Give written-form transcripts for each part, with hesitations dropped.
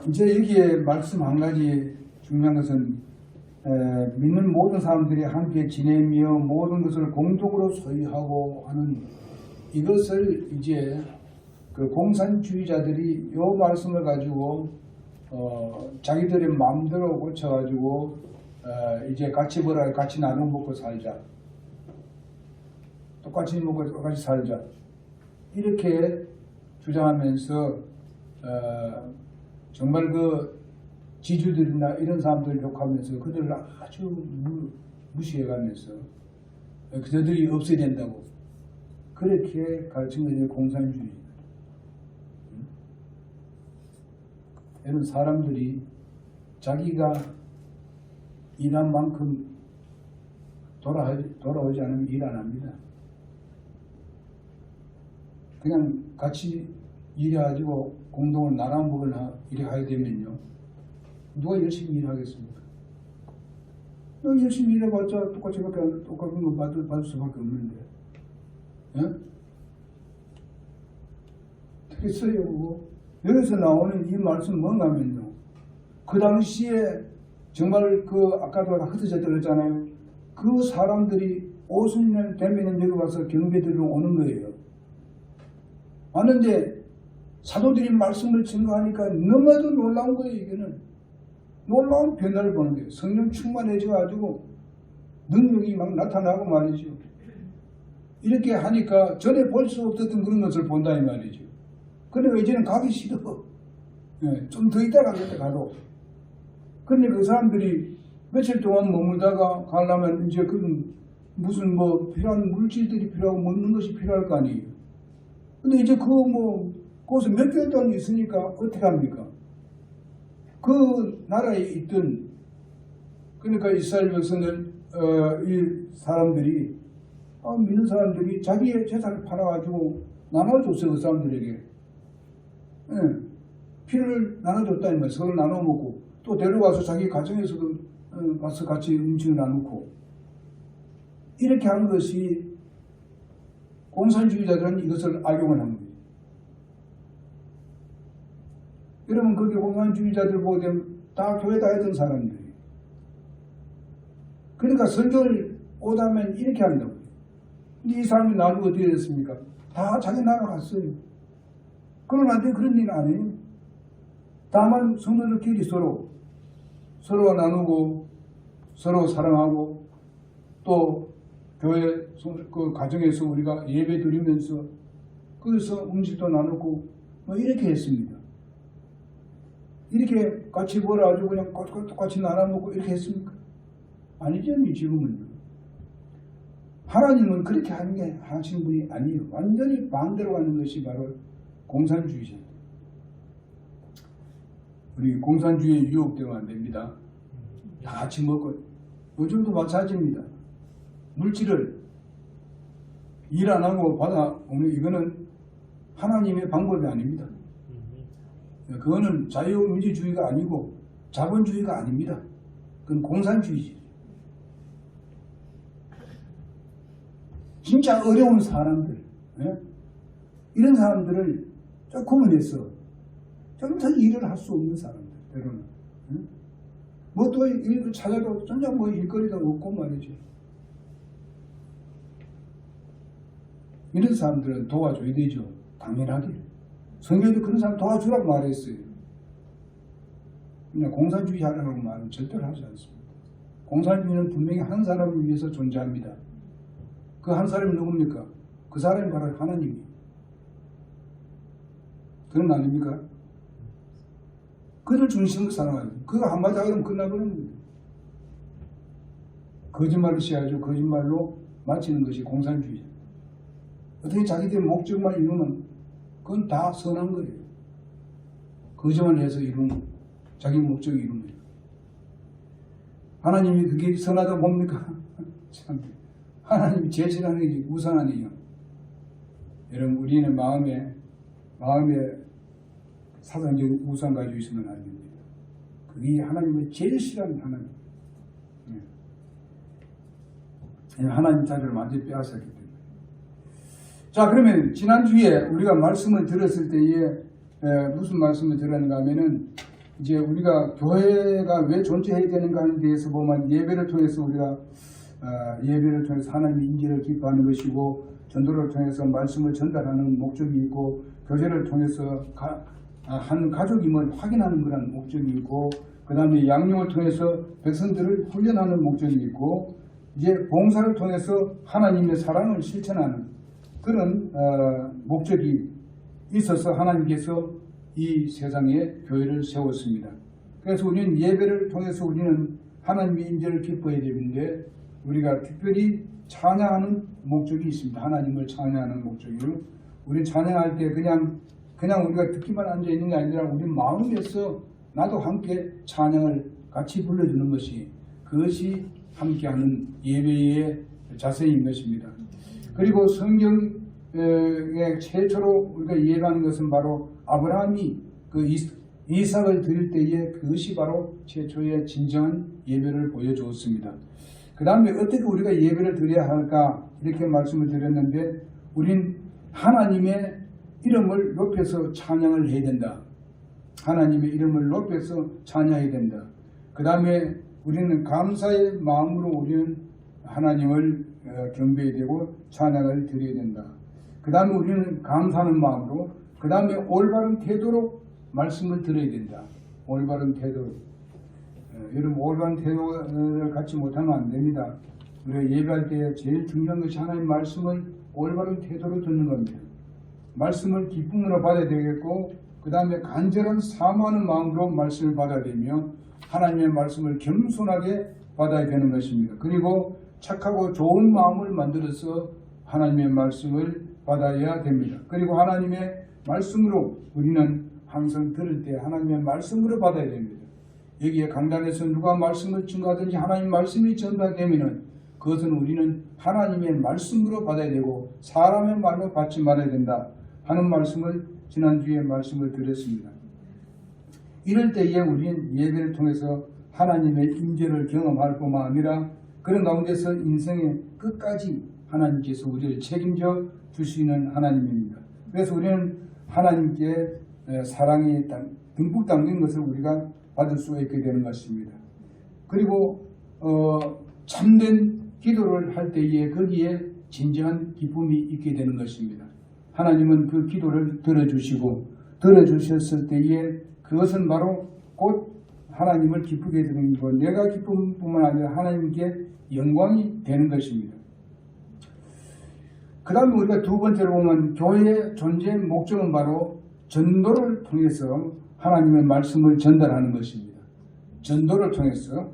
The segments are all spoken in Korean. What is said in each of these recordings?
이제 여기에 말씀 한 가지 중요한 것은 믿는 모든 사람들이 함께 지내며 모든 것을 공동으로 소유하고 하는 이것을 이제 그 공산주의자들이 이 말씀을 가지고 자기들의 마음대로 고쳐가지고 이제 같이 벌어 같이 나눠 먹고 살자, 똑같이 먹고 똑같이 살자 이렇게 주장하면서 정말 그 지주들이나 이런 사람들을 욕하면서 그들을 아주 무시해가면서 그들이 없어야 된다고 그렇게 가르치는 게 공산주의. 이런 사람들이 자기가 일한 만큼 돌아오지 않으면 일 안 합니다. 그냥 같이 일해가지고 공동을 나눠 먹으나 이렇게 하게 되면요. 누가 열심히 일하겠습니까? 열심히 일해봤자 똑같은 거 받을 수밖에 없는데. 예? 되겠어요, 그거? 여기서 나오는 이 말씀 뭔가면요. 그 당시에 정말 그 아까도 흩어졌다 그랬잖아요. 그 사람들이 50년 되면 여기 와서 경배 들으러 오는 거예요. 왔는데 사도들이 말씀을 증거하니까 너무나도 놀라운 거예요. 이거는 놀라운 변화를 보는 거예요. 성령 충만해져 가지고 능력이 막 나타나고 말이죠. 이렇게 하니까 전에 볼 수 없었던 그런 것을 본다 이 말이죠. 그러니까 이제는 가기 싫어. 좀 더 있다가 가도. 그런데 그 사람들이 며칠 동안 머물다가 가려면 이제 그 무슨 뭐 필요한 물질들이 필요하고 먹는 것이 필요할 거 아니에요. 근데 이제 거기서 몇 개월 동안 있으니까 어떻게 합니까? 그 나라에 있던, 그러니까 이스라엘 백성들, 이 사람들이, 믿는 사람들이 자기의 재산을 팔아가지고 나눠줬어요, 그 사람들에게. 피를 나눠줬다니 말이에요. 서로 나눠 먹고, 또 데려가서 자기 가정에서도 가서 같이 음식을 나누고. 이렇게 하는 것이 공산주의자들은 이것을 악용을 한 거예요. 여러분, 그게 공산주의자들 보게 되면 다 교회 다니던 사람들이에요. 그러니까 선교를 오다면 이렇게 한다고요. 근데 이 사람이 나누고 어떻게 됐습니까? 다 자기 나라 갔어요. 그러나 그런 일 안 해요. 다만 성도들끼리 서로 나누고 서로 사랑하고 또 교회 그 가정에서 우리가 예배 드리면서 거기서 음식도 나누고 뭐 이렇게 했습니다. 이렇게 같이 벌어가지고 그냥 똑같이 나눠 먹고 이렇게 했습니까? 아니죠, 지금은요. 하나님은 그렇게 하신 분이 아니에요. 완전히 반대로 가는 것이 바로 공산주의자입니다. 우리 공산주의에 유혹되면 안 됩니다. 다 같이 먹고, 요즘도 마찬가지입니다. 물질을 일 안 하고 받아오는 이거는 하나님의 방법이 아닙니다. 그거는 자유민주주의가 아니고 자본주의가 아닙니다. 그건 공산주의지. 진짜 어려운 사람들, 이런 사람들을 조금은 해서 좀 더 일을 할 수 없는 사람들, 때로는. 뭐 또 일 찾아도 전혀 뭐 일거리도 없고 말이죠. 이런 사람들은 도와줘야 되죠. 당연하게. 성경에도 그런 사람 도와주라고 말했어요. 그냥 공산주의 하라고 말은 절대로 하지 않습니다. 공산주의는 분명히 한 사람을 위해서 존재합니다. 그 한 사람이 누굽니까? 그 사람이 바로 하나님이에요. 그런 거 아닙니까? 그를 중심으로 살아가요. 그거 한마디 하면 끝나버리는 거예요. 거짓말을 시작하죠. 거짓말로 마치는 것이 공산주의죠. 어떻게 자기들 목적만 이루면 그건 다 선한 거예요. 거짓말을 해서 이루는 자기 목적을 이루는 거예요. 하나님이 그게 선하다고 봅니까? 참, 하나님이 제일 싫어하는 게 우상 아니에요. 여러분, 우리는 마음에 사상적인 우상 가지고 있으면 안 됩니다. 그게 하나님의 제일 싫어하는 하나님. 하나님 자리를 완전히 빼앗았기 때문에. 자, 그러면 지난주에 우리가 말씀을 들었을 때에 무슨 말씀을 드렸는가 하면은 이제 우리가 교회가 왜 존재해야 되는가 하는 데에서 보면 예배를 통해서 우리가 예배를 통해서 하나님의 인지를 기뻐하는 것이고 전도를 통해서 말씀을 전달하는 목적이 있고 교제를 통해서 한 가족임을 확인하는 그런 목적이 있고 그 다음에 양육을 통해서 백성들을 훈련하는 목적이 있고 이제 봉사를 통해서 하나님의 사랑을 실천하는 그런 목적이 있어서 하나님께서 이 세상에 교회를 세웠습니다. 그래서 우리는 예배를 통해서 우리는 하나님의 인재를 기뻐해야 되는데 우리가 특별히 찬양하는 목적이 있습니다. 하나님을 찬양하는 목적이요. 우리 찬양할 때 그냥 우리가 듣기만 앉아 있는 게 아니라 우리 마음에서 나도 함께 찬양을 같이 불러주는 것이 그것이 함께하는 예배의 자세인 것입니다. 그리고 성경에 최초로 우리가 예배하는 것은 바로 아브라함이 그 이삭을 드릴 때에 그것이 바로 최초의 진정한 예배를 보여주었습니다. 그 다음에 어떻게 우리가 예배를 드려야 할까 이렇게 말씀을 드렸는데 우린 하나님의 이름을 높여서 찬양을 해야 된다. 하나님의 이름을 높여서 찬양해야 된다. 그 다음에 우리는 감사의 마음으로 우리는 하나님을 경배해야 되고 찬양을 드려야 된다. 그 다음에 우리는 감사하는 마음으로 그 다음에 올바른 태도로 말씀을 들어야 된다. 올바른 태도로. 여러분 올바른 태도를 갖지 못하면 안 됩니다. 우리가 예배할 때 제일 중요한 것이 하나님 말씀을 올바른 태도로 듣는 겁니다. 말씀을 기쁨으로 받아야 되겠고 그 다음에 간절한 사모하는 마음으로 말씀을 받아야 되며 하나님의 말씀을 겸손하게 받아야 되는 것입니다. 그리고 착하고 좋은 마음을 만들어서 하나님의 말씀을 받아야 됩니다. 그리고 하나님의 말씀으로 우리는 항상 들을 때 하나님의 말씀으로 받아야 됩니다. 여기에 강단에서 누가 말씀을 증거하든지 하나님 말씀이 전달되면 그것은 우리는 하나님의 말씀으로 받아야 되고 사람의 말로 받지 말아야 된다 하는 말씀을 지난주에 말씀을 드렸습니다. 이럴 때에 우리는 예배를 통해서 하나님의 임재를 경험할 뿐만 아니라 그런 가운데서 인생의 끝까지 하나님께서 우리를 책임져 주시는 하나님입니다. 그래서 우리는 하나님께 사랑이 듬뿍 담긴 것을 우리가 받을 수가 있게 되는 것입니다. 그리고 참된 기도를 할 때에 거기에 진정한 기쁨이 있게 되는 것입니다. 하나님은 그 기도를 들어주셨을 때에 그것은 바로 곧 하나님을 기쁘게 되는 것, 내가 기쁨 뿐만 아니라 하나님께 영광이 되는 것입니다. 그 다음에 우리가 두 번째로 보면 교회의 존재의 목적은 바로 전도를 통해서 하나님의 말씀을 전달하는 것입니다. 전도를 통해서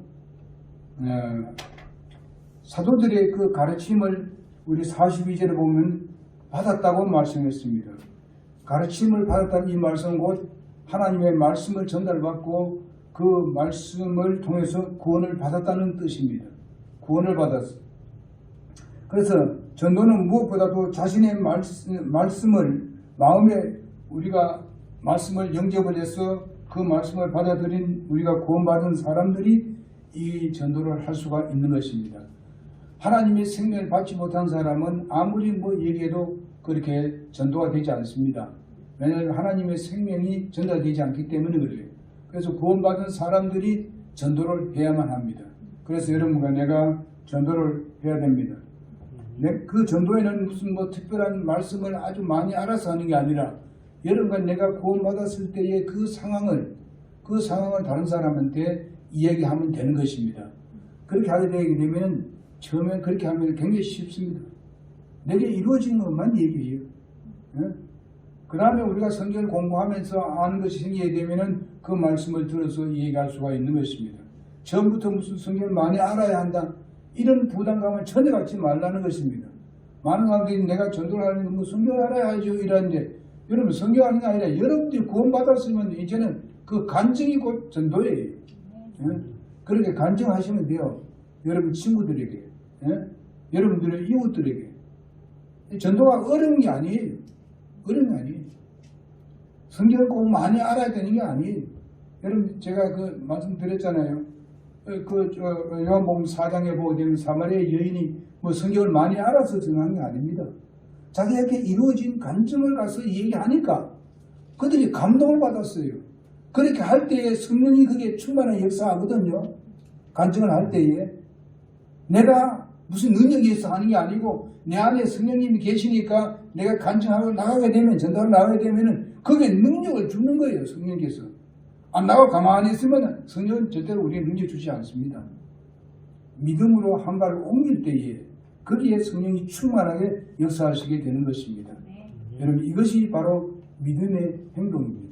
사도들의 그 가르침을 우리 42절에 보면 받았다고 말씀했습니다. 가르침을 받았다는 이 말씀은 곧 하나님의 말씀을 전달받고 그 말씀을 통해서 구원을 받았다는 뜻입니다. 구원을 받았어. 그래서 전도는 무엇보다도 자신의 말씀을 마음에 우리가 말씀을 영접을 해서 그 말씀을 받아들인 우리가 구원받은 사람들이 이 전도를 할 수가 있는 것입니다. 하나님의 생명을 받지 못한 사람은 아무리 얘기해도 그렇게 전도가 되지 않습니다. 왜냐하면 하나님의 생명이 전달되지 않기 때문에 그래요. 그래서 구원받은 사람들이 전도를 해야만 합니다. 그래서 여러분과 내가 전도를 해야 됩니다. 그 전도에는 무슨 특별한 말씀을 아주 많이 알아서 하는 게 아니라 여러분과 내가 구원받았을 때의 그 상황을 다른 사람한테 이야기하면 되는 것입니다. 그렇게 하게 되게 되면 처음엔 그렇게 하면 굉장히 쉽습니다. 내게 이루어진 것만 얘기해요. 그 다음에 우리가 성경을 공부하면서 아는 것이 생기게 되면 그 말씀을 들어서 얘기할 수가 있는 것입니다. 처음부터 무슨 성경을 많이 알아야 한다. 이런 부담감을 전혀 갖지 말라는 것입니다. 많은 사람들이 내가 전도를 하는 건 성경을 알아야죠. 이러는데 여러분 성경 하는 게 아니라 여러분들이 구원받았으면 이제는 그 간증이 곧 전도예요. 그렇게 간증하시면 돼요. 여러분 친구들에게, 여러분들의 이웃들에게. 전도가 어려운 게 아니에요. 어려운 게 아니에요. 성경을 꼭 많이 알아야 되는 게 아니에요. 여러분 제가 그 말씀드렸잖아요. 요한복음 4장에 보게 되면 사마리아 여인이 성경을 많이 알아서 전한 게 아닙니다. 자기에게 이루어진 간증을 가서 얘기하니까 그들이 감동을 받았어요. 그렇게 할 때에 성령이 그게 충만한 역사하거든요. 간증을 할 때에 내가 무슨 능력이 있어 하는 게 아니고 내 안에 성령님이 계시니까 내가 간증하고 나가게 되면 전도를 나가게 되면은 그게 능력을 주는 거예요. 성령께서. 안 나가고 가만히 있으면 성령은 절대로 우리에게 능력 주지 않습니다. 믿음으로 한 발을 옮길 때에 거기에 성령이 충만하게 역사하시게 되는 것입니다. 여러분 이것이 바로 믿음의 행동입니다.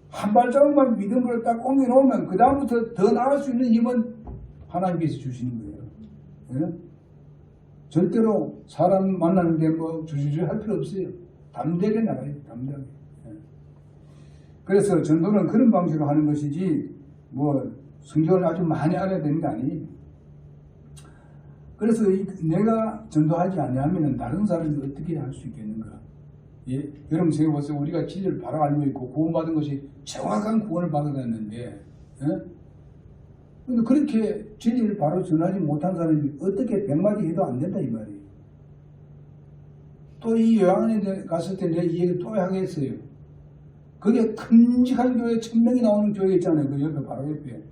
한 발자국만 믿음으로 딱 옮겨놓으면 그 다음부터 더 나갈 수 있는 힘은 하나님께서 주시는 거예요. 네? 절대로 사람 만나는데 뭐 주저주저 할 필요 없어요. 담대하게 나가요. 담대하게. 네. 그래서 전도는 그런 방식으로 하는 것이지 뭐 성경을 아주 많이 알아야 되는 게 아니에요. 그래서 내가 전도하지 않으면 다른 사람이 어떻게 할 수 있겠는가? 예? 여러분 생각해보세요. 우리가 진리를 바로 알고 있고 구원받은 것이 정확한 구원을 받아냈는데 근데 그렇게 진리를 바로 전하지 못한 사람이 어떻게 100마디 해도 안 된다 이 말이에요. 또 이 요한에 갔을 때 내가 이 얘기를 또 하겠어요. 그게 큼직한 교회 1000명이 나오는 교회 있잖아요. 그 옆에 바로 옆에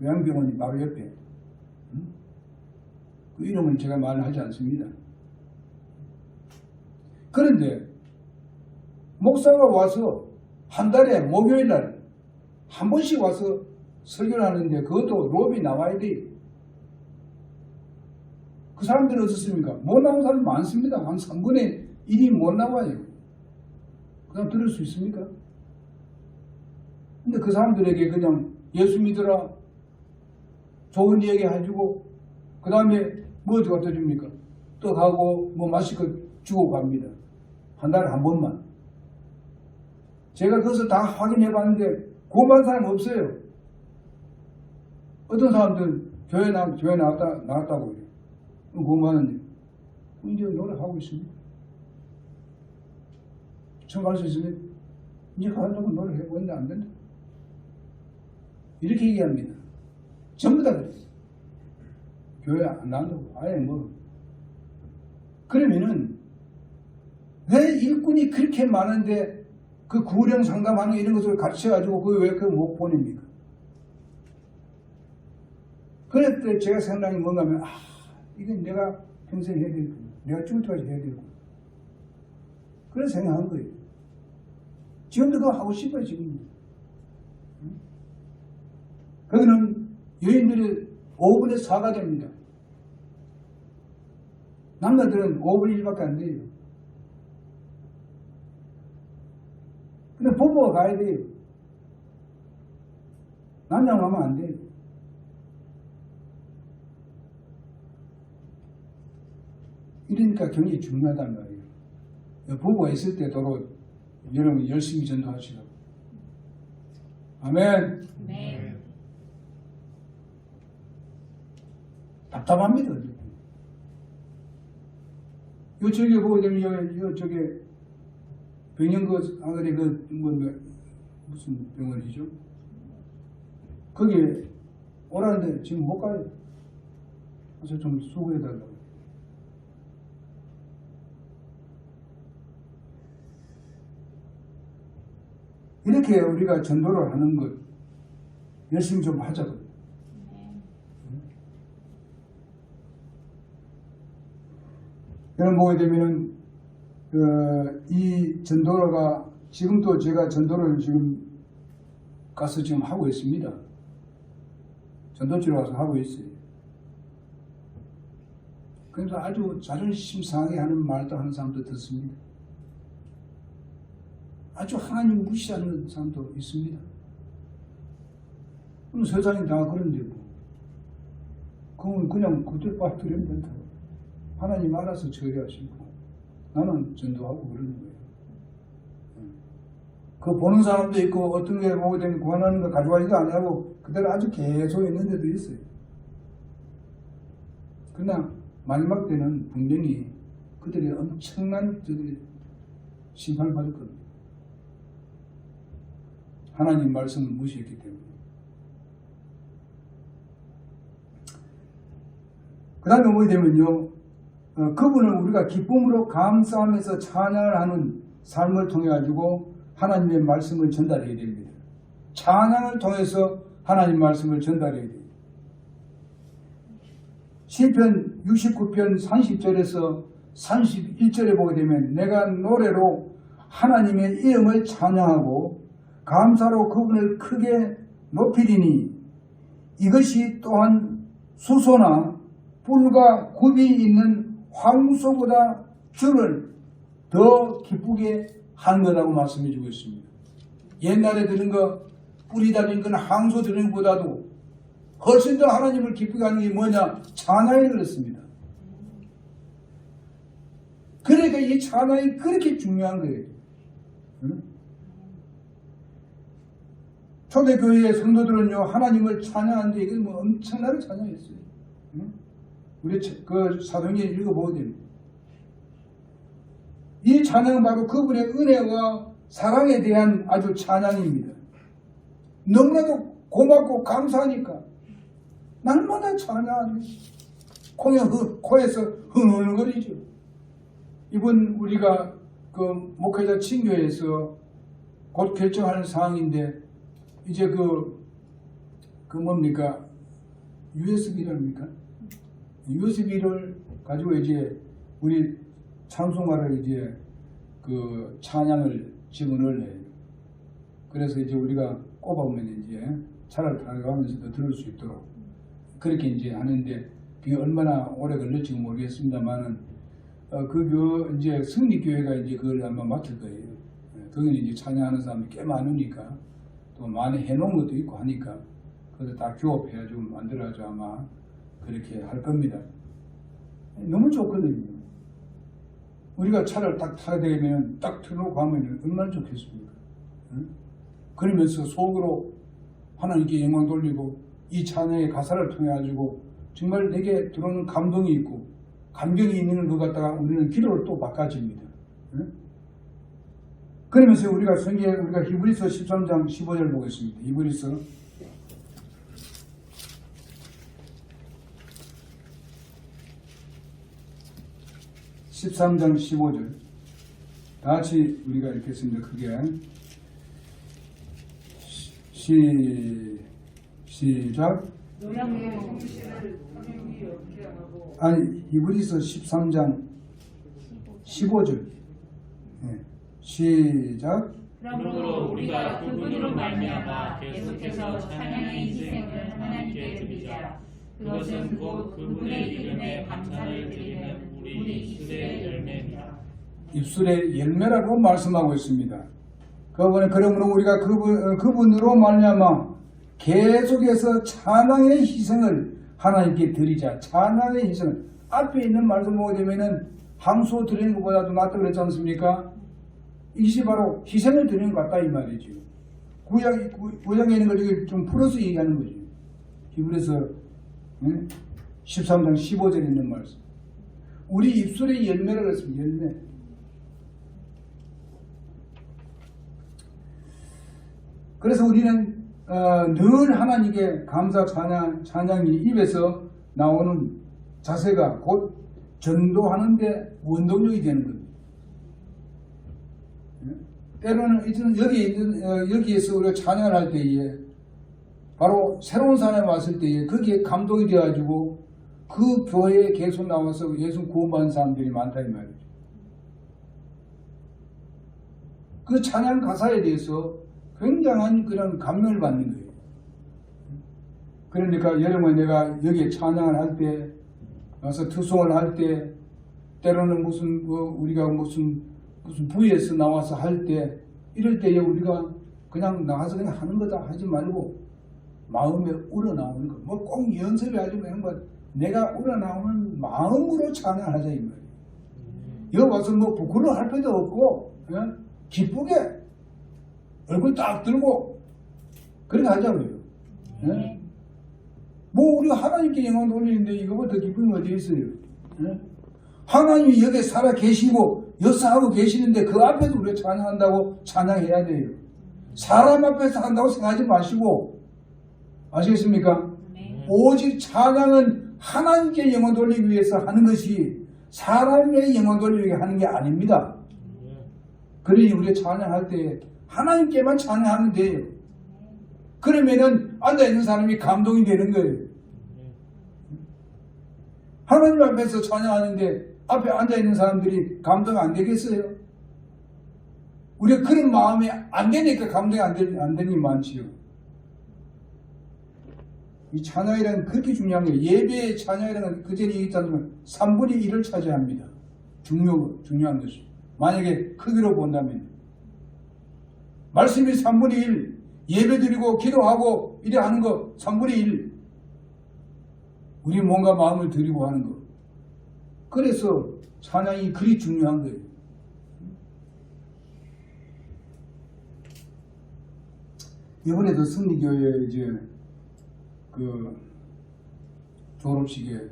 요양병원이 바로 옆에 그 이름은 제가 말을 하지 않습니다. 그런데 목사가 와서 한 달에 목요일 날 한 번씩 와서 설교를 하는데 그것도 롭이 나와야 돼요. 그 사람들은 어떻습니까? 못 나온 사람 많습니다. 한 3분의 1이 못 나와요. 그냥 들을 수 있습니까? 근데 그 사람들에게 그냥 예수 믿으라 좋은 얘기 해주고 그 다음에 뭐 갖다 줍니까? 떡하고 뭐 마실 거 주고 갑니다. 한 달에 한 번만. 제가 그것을 다 확인해 봤는데 구원받은 사람 없어요. 어떤 사람들은 교회 나왔다고 그래요. 구원받는데 이제 노력하고 있습니다. 처음 갈 수 있으면 이제 가려고 노력해보는데 안 된다. 이렇게 얘기합니다. 전부 다 그래요. 교회 안 나온다고 아예 뭐. 그러면은 왜 일꾼이 그렇게 많은데 그 구령 상담하는 이런 것을 가르쳐가지고 그 왜 그 못 보냅니까? 그럴 때 제가 생각이 뭔가 하면 이건 내가 평생 해야 될 거야. 내가 죽을 때까지 해야 될 거야. 그런 생각한 거예요. 지금도 그거 하고 싶어요. 지금. 거기는 여인들이 5분의 4가 됩니다. 남자들은 5분의 1밖에 안 돼요. 근데 부부가 가야 돼요. 남자만 하면 안 돼요. 이러니까 굉장히 중요하단 말이에요. 부부가 있을 때 도로 여러분 열심히 전도하시라고. 아멘. 네. 답답합니다. 요쪽에 보게 되면 요쪽에 병영그 아들이 무슨 병원이죠? 거기에 오라는데 지금 못 가요. 그래서 좀 수고해달라고. 이렇게 우리가 전도를 하는 것 열심히 좀 하자고요. 여러분 보게 되면은 이 전도가 지금도 제가 전도를 지금 가서 지금 하고 있습니다. 전도지로 가서 하고 있어요. 그래서 아주 자존심 상하게 하는 말도 하는 사람도 듣습니다. 아주 하나님 무시하는 사람도 있습니다. 그럼 세상이 다 그런데고 그건 그냥 그들 빠뜨리면 된다고. 하나님 알아서 처리하시고 나는 전도하고 그러는 거예요. 그 보는 사람도 있고 어떤 게 보게 되면 구원하는 거 가져가지도 아니하고 그대로 아주 계속 있는 데도 있어요. 그러나 마지막 때는 분명히 그들이 엄청난 심판을 받을 겁니다. 하나님 말씀을 무시했기 때문에. 그 다음에 보게 되면요. 그분을 우리가 기쁨으로 감사하면서 찬양을 하는 삶을 통해 가지고 하나님의 말씀을 전달해야 됩니다. 찬양을 통해서 하나님 말씀을 전달해야 돼요. 시편 69편 30절에서 31절에 보게 되면 내가 노래로 하나님의 이름을 찬양하고 감사로 그분을 크게 높이리니 이것이 또한 수소나 뿔과 굽이 있는 황소보다 주를 더 기쁘게 하는 거라고 말씀해 주고 있습니다. 옛날에 들은 거 뿔이 달린 건 황소 드는 것보다도 훨씬 더 하나님을 기쁘게 하는 게 뭐냐? 찬양이 그렇습니다. 그러니까 이 찬양이 그렇게 중요한 거예요. 응? 초대교회의 성도들은요, 하나님을 찬양하는데 이건 뭐 엄청나게 찬양했어요. 응? 우리 그 사도행전 읽어보게 됩니다. 이 찬양은 바로 그분의 은혜와 사랑에 대한 아주 찬양입니다. 너무나도 고맙고 감사하니까 날마다 찬양하는 코에서 흥얼거리죠. 이번 우리가 그 목회자 친교회에서 곧 결정하는 사항인데 이제 그 뭡니까? USB랍니까? USB를 가지고 이제 우리 찬송가를 이제 그 찬양을 집어넣어요. 그래서 이제 우리가 꼽아보면 이제 차를 타가면서도 들을 수 있도록 그렇게 이제 하는데 그게 얼마나 오래 걸릴지 모르겠습니다만은 그 이제 승리교회가 이제 그걸 아마 맡을 거예요. 거기는 이제 찬양하는 사람이 꽤 많으니까 또 많이 해놓은 것도 있고 하니까 그래서 다 교합해가지고 만들어가지고 아마 그렇게 할 겁니다. 너무 좋거든요. 우리가 차를 딱 타게 되면 딱 틀어놓고 하면 얼마나 좋겠습니까? 응? 그러면서 속으로 하나님께 영광 돌리고 이 찬양의 가사를 통해 가지고 정말 내게 들어오는 감동이 있고 감격이 있는 것 같다가 우리는 기도를 또 바꿔집니다. 응? 그러면서 우리가 우리가 히브리서 13장 15절 보겠습니다. 히브리서 13장 15절 다 같이 우리가 읽겠습니다. 크게 시작. 아니 히브리서 13장 15절 네. 시작. 그러므로 우리가 그분으로 말미암아 계속해서 찬양의 인생을 하나님께 드리자. 그것은 곧 그분의 이름에 감사를 드리는 우리 입술의 열매입니다. 입술의 열매라고 말씀하고 있습니다. 그러므로 우리가 그분으로 말미암아 계속해서 찬양의 희생을 하나님께 드리자. 찬양의 희생. 앞에 있는 말씀 보게 되면은 항소 드리는 것보다도 낫다고 그랬지 않습니까? 이것이 바로 희생을 드리는 것 같다 이 말이죠. 구약에 있는 걸 좀 풀어서 얘기하는 거죠. 히브리서 13장 15절에 있는 말씀. 우리 입술의 열매라고 했습니다. 열매. 그래서 우리는 늘 하나님께 감사 찬양이 입에서 나오는 자세가 곧 전도하는데 원동력이 되는 겁니다. 때로는 여기에서 우리가 찬양을 할 때에 바로 새로운 사람이 왔을 때에 거기에 감동이 되어가지고 그 교회에 계속 나와서 예수 구원받은 사람들이 많다 이 말이죠. 그 찬양 가사에 대해서 굉장한 그런 감명을 받는 거예요. 그러니까 여러분 내가 여기에 찬양을 할 때 와서 투송을 할 때 때로는 우리가 무슨 부에서 나와서 할 때 이럴 때에 우리가 그냥 나가서 그냥 하는 거다 하지 말고 마음에 우러나오는 거. 뭐 꼭 연습이 하지 말고 내가 우러나오는 마음으로 찬양하자 이 말이에요. 여기 와서 뭐 부끄러워할 필요도 없고 기쁘게 얼굴 딱 들고 그렇게 하자고요. 뭐 우리가 하나님께 영광 돌리는데 이거보다 더 기쁜 게 어디 있어요? 하나님이 여기 살아 계시고 역사하고 계시는데 그 앞에서 우리가 찬양한다고 찬양해야 돼요. 사람 앞에서 한다고 생각하지 마시고 아시겠습니까? 오직 찬양은 하나님께 영광 돌리기 위해서 하는 것이 사람의 영광 돌리기 위해 하는 게 아닙니다. 그러니 우리가 찬양할 때 하나님께만 찬양하면 돼요. 그러면은 앉아있는 사람이 감동이 되는 거예요. 하나님 앞에서 찬양하는데 앞에 앉아있는 사람들이 감동 안 되겠어요? 우리가 그런 마음이 안 되니까 감동이 안 되는 게 많지요. 이 찬양이라는 그렇게 중요한 거예요. 예배의 찬양이라는 그 전에 얘기했다면 3분의 1을 차지합니다. 중요한 것이. 만약에 크기로 본다면. 말씀이 3분의 1, 예배 드리고 기도하고 이래 하는 거 3분의 1. 우리 뭔가 마음을 드리고 하는 거. 그래서 찬양이 그리 중요한 거예요. 이번에도 승리교회 이제 그 졸업식에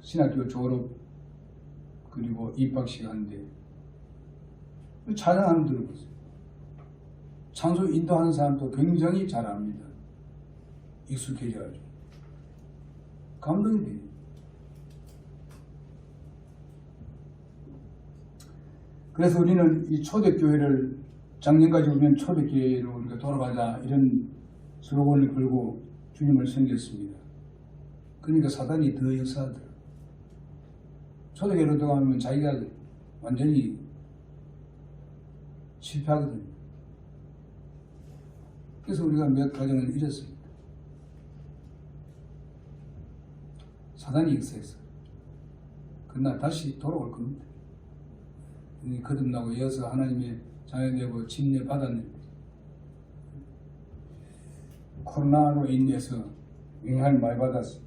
신학교 졸업 그리고 입학식 하는데 찬양하는 들어봤어요. 찬송 인도하는 사람도 굉장히 잘합니다. 익숙해져가지고 감동이 돼요. 그래서 우리는 이 초대교회를 작년까지 우리는 초대교회로 우리가 돌아가자 이런 슬로건을 걸고 주님을 섬겼습니다. 그러니까 사단이 더 역사하더라. 초대교회로 들어가면 자기가 완전히 실패하거든요. 그래서 우리가 몇 가정을 잃었습니다. 사단이 역사했어. 그러나 다시 돌아올 겁니다. 거듭나고 이어서 하나님의 자녀되고 침례 받았는데 코로나로 인해서 영향을 많이 받았어요.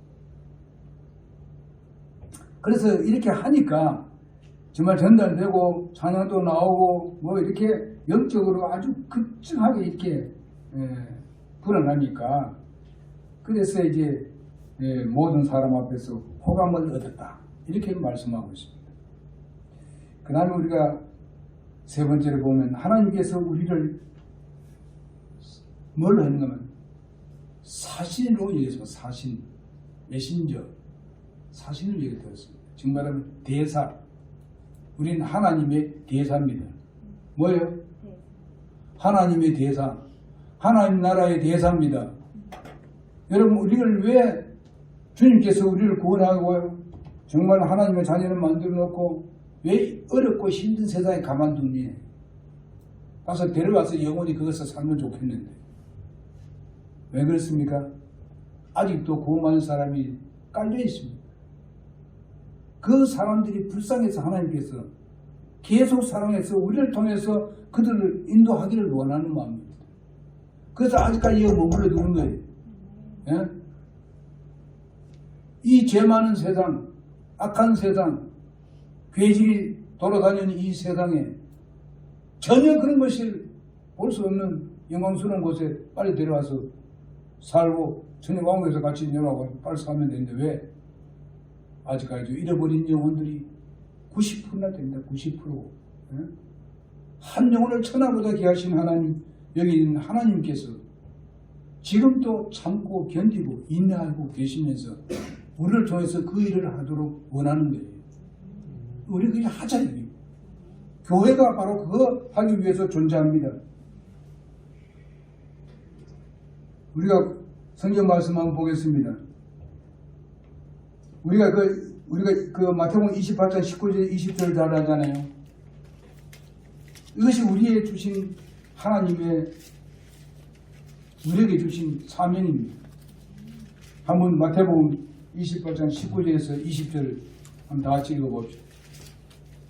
그래서 이렇게 하니까 정말 전달되고 찬양도 나오고 뭐 이렇게 영적으로 아주 급증하게 이렇게 불어나니까 그래서 이제 모든 사람 앞에서 호감을 얻었다 이렇게 말씀하고 있습니다. 그 다음에 우리가 세 번째로 보면 하나님께서 우리를 뭘 하는가면 사신으로 얘기해서 사신, 메신저, 사신을 얘기했습니다. 지금 말하면 대사. 우리는 하나님의 대사입니다. 뭐예요? 하나님의 대사. 하나님 나라의 대사입니다. 여러분 우리를 왜 주님께서 우리를 구원하고요? 정말 하나님의 자녀를 만들어 놓고 왜 어렵고 힘든 세상에 가만두니? 가서 데려가서 영원히 거기서 살면 좋겠는데 왜 그렇습니까? 아직도 구원받은 사람이 깔려 있습니다. 그 사람들이 불쌍해서 하나님께서 계속 사랑해서 우리를 통해서 그들을 인도하기를 원하는 마음입니다. 그래서 아직까지 여기 머물러 두는 거예요. 예? 이 죄 많은 세상, 악한 세상, 괴질이 돌아다니는 이 세상에 전혀 그런 것을 볼 수 없는 영광스러운 곳에 빨리 데려와서 살고 천년 왕국에서 같이 내려가고 빨리 살면 되는데 왜 아직까지 잃어버린 영혼들이 90%나 됩니다. 90%. 예? 한 영혼을 천하보다 귀하신 하나님, 여기 있는 하나님께서 지금도 참고 견디고 인내하고 계시면서 우리를 통해서 그 일을 하도록 원하는 거예요. 우리 그냥 하자 이게. 교회가 바로 그거 하기 위해서 존재합니다. 우리가 성경 말씀 한번 보겠습니다. 우리가 그 마태복음 28장 19절 20절 잘 하잖아요. 이것이 우리의 주신 하나님의 우리에게 주신 사명입니다. 한번 마태복음 28장 19절에서 20절 한번 다 같이 읽어봅시다.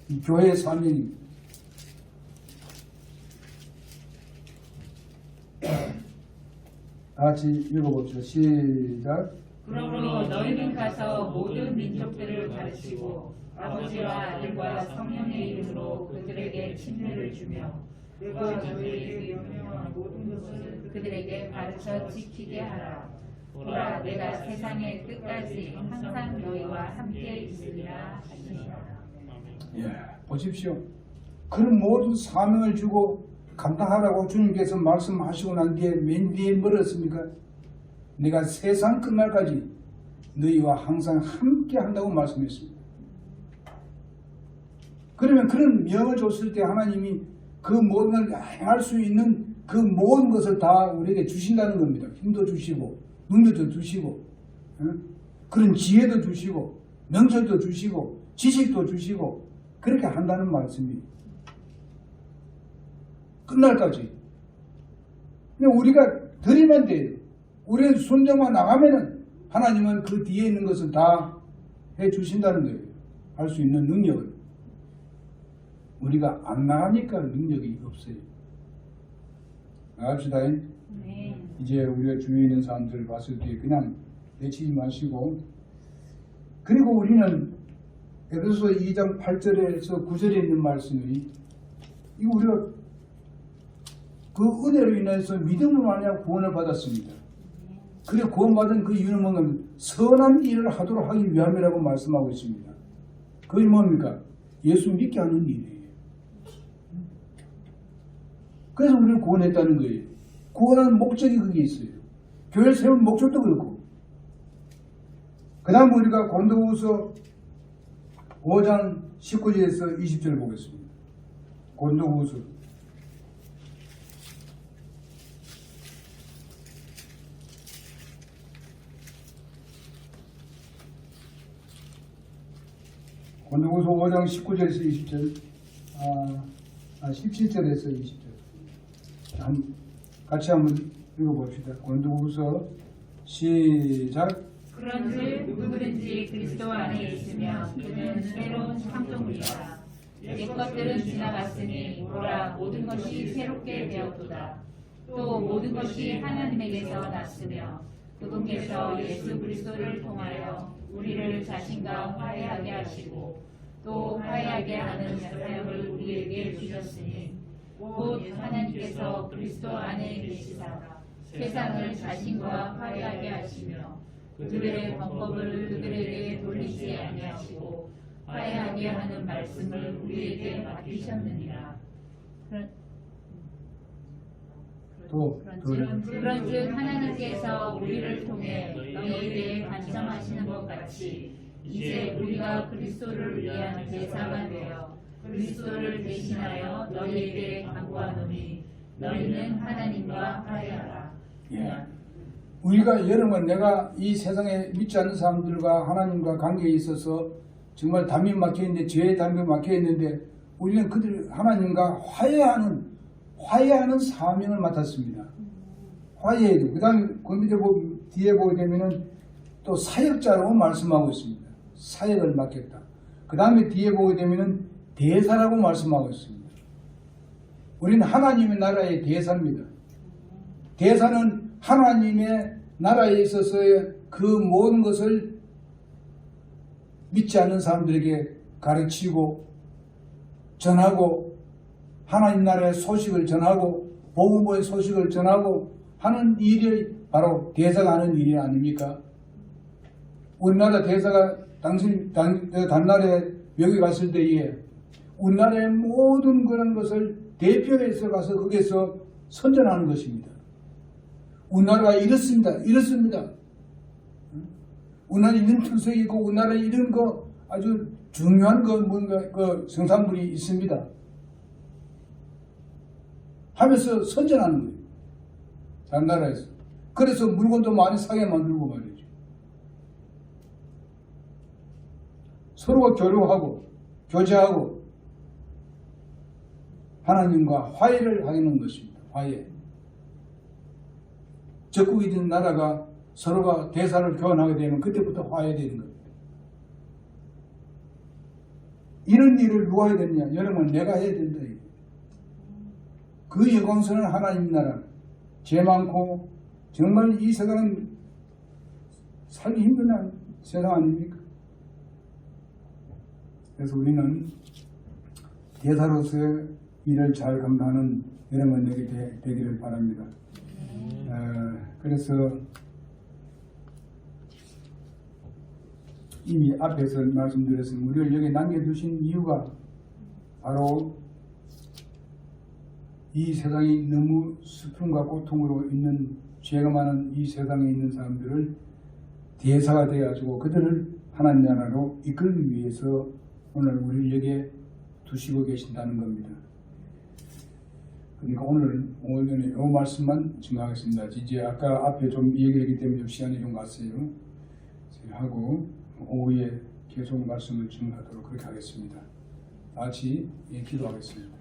이 교회의 사명입니다. 다 같이 읽어봅시다. 시작. 그러므로 너희는 가서 모든 민족들을 가르치고 아버지와 아들과 성령의 이름으로 그들에게 침례를 주며 내가 너희에게 명령한 모든 것을 그들에게 가르쳐 지키게 하라. 보라, 내가 세상의 끝까지 항상 너희와 함께 있으리라 하시니라. 예, 보십시오. 그런 모든 사명을 주고 감당하라고 주님께서 말씀하시고 난 뒤에 맨 뒤에 뭐랬습니까? 내가 세상 끝날까지 너희와 항상 함께 한다고 말씀했습니다. 그러면 그런 명을 줬을 때 하나님이 그 모든 걸 행할 수 있는 그 모든 것을 다 우리에게 주신다는 겁니다. 힘도 주시고 능력도 주시고 그런 지혜도 주시고 명철도 주시고 지식도 주시고 그렇게 한다는 말씀이 끝날까지. 근데 우리가 드리면 돼요. 우리는 순종만 나가면은 하나님은 그 뒤에 있는 것을 다 해주신다는 거예요. 할 수 있는 능력을. 우리가 안 나가니까 능력이 없어요. 나갑시다. 네. 이제 우리가 주위에 있는 사람들을 봤을 때 그냥 내치지 마시고, 그리고 우리는 에베소서 2장 8절에서 9절에 있는 말씀이 이거 우리가 그 은혜로 인해서 믿음으로 말미암아 구원을 받았습니다. 그리고 구원받은 그 이유는 뭐냐면 선한 일을 하도록 하기 위함이라고 말씀하고 있습니다. 그게 뭡니까? 예수 믿게 하는 일이에요. 그래서 우리를 구원했다는 거예요. 구원하는 목적이 그게 있어요. 교회를 세운 목적도 그렇고. 그 다음 우리가 고린도후서 5장 19절에서 20절을 보겠습니다. 고린도후서 고린도후서 5장 19절에서 20절, 17절에서 20절. 같이 한번 읽어봅시다. 고린도후서 시작. 그런즉 누구든지 그리스도 안에 있으면 그는 새로운 창조물이라. 옛 것들은 지나갔으니 보라 모든 것이 새롭게 되었도다. 또 모든 것이 하나님에게서 났으며 그분께서 예수 그리스도를 통하여 우리를 자신과 화해하게 하시고 또 화해하게 하는 사역을 우리에게 주셨으니 곧 하나님께서 그리스도 안에 계시사 세상을 자신과 화해하게 하시며 그들의 방법을 그들에게 돌리지 아니하시고 화해하게 하는 말씀을 우리에게 맡기셨느니라. 그런즉 하나님께서 우리를 통해 너희에게 간청하시는 것 같이 이제 우리가 그리스도를 위한 제사가 되어 그리스도를 대신하여 너희에게 간구하노니 너희는 하나님과 화해하라. 예. 우리가 여러분 내가 이 세상에 믿지 않는 사람들과 하나님과 관계에 있어서 정말 담이 막혀있는데 죄의 담이 막혀있는데 우리는 그들 하나님과 화해하는 사명을 맡았습니다. 화해해야 되고 그 다음에 그 밑에 뒤에 보게 되면은 또 사역자라고 말씀하고 있습니다. 사역을 맡겼다. 그 다음에 뒤에 보게 되면은 대사라고 말씀하고 있습니다. 우리는 하나님의 나라의 대사입니다. 대사는 하나님의 나라에 있어서의 그 모든 것을 믿지 않는 사람들에게 가르치고 전하고 하나님 나라의 소식을 전하고 복음의 소식을 전하고 하는 일이 바로 대사가 하는 일이 아닙니까? 우리나라 대사가 단날에 여기 갔을 때에 우리나라의 모든 그런 것을 대표해서 가서 거기에서 선전하는 것입니다. 우리나라가 이렇습니다. 우리나라에 이런 특색이 있고 우리나라에 이런 거 아주 중요한 거 뭔가 그 성산물이 있습니다. 하면서 선전하는 거예요. 다른 나라에서. 그래서 물건도 많이 사게 만들고 말이죠. 서로가 교류하고 교제하고 하나님과 화해를 하는 것입니다. 화해. 적국이 된 나라가 서로가 대사를 교환하게 되면 그때부터 화해되는 겁니다. 이런 일을 누가 해야 되느냐? 여러분 내가 해야 된다. 그 영광스러운 하나님 나라 죄 많고 정말 이 세상은 살기 힘든 세상 아닙니까? 그래서 우리는 대사로서의 일을 잘 감당하는 여러분에게 되기를 바랍니다. 그래서 이미 앞에서 말씀드렸습니다. 우리를 여기 남겨두신 이유가 바로 이 세상이 너무 슬픔과 고통으로 있는 죄가 많은 이 세상에 있는 사람들을 대사가 되어가지고 그들을 하나님 나라로 이끌기 위해서 오늘 우리를 여기에 두시고 계신다는 겁니다. 그러니까 오늘은 이 말씀만 증거하겠습니다. 이제 아까 앞에 좀 얘기했기 때문에 좀 시간이 좀 갔어요. 하고 오후에 계속 말씀을 증거하도록 그렇게 하겠습니다. 같이 기도하겠습니다.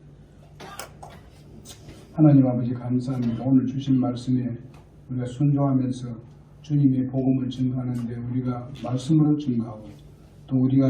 하나님 아버지 감사합니다. 오늘 주신 말씀에 우리가 순종하면서 주님의 복음을 증거하는데 우리가 말씀으로 증거하고 또 우리가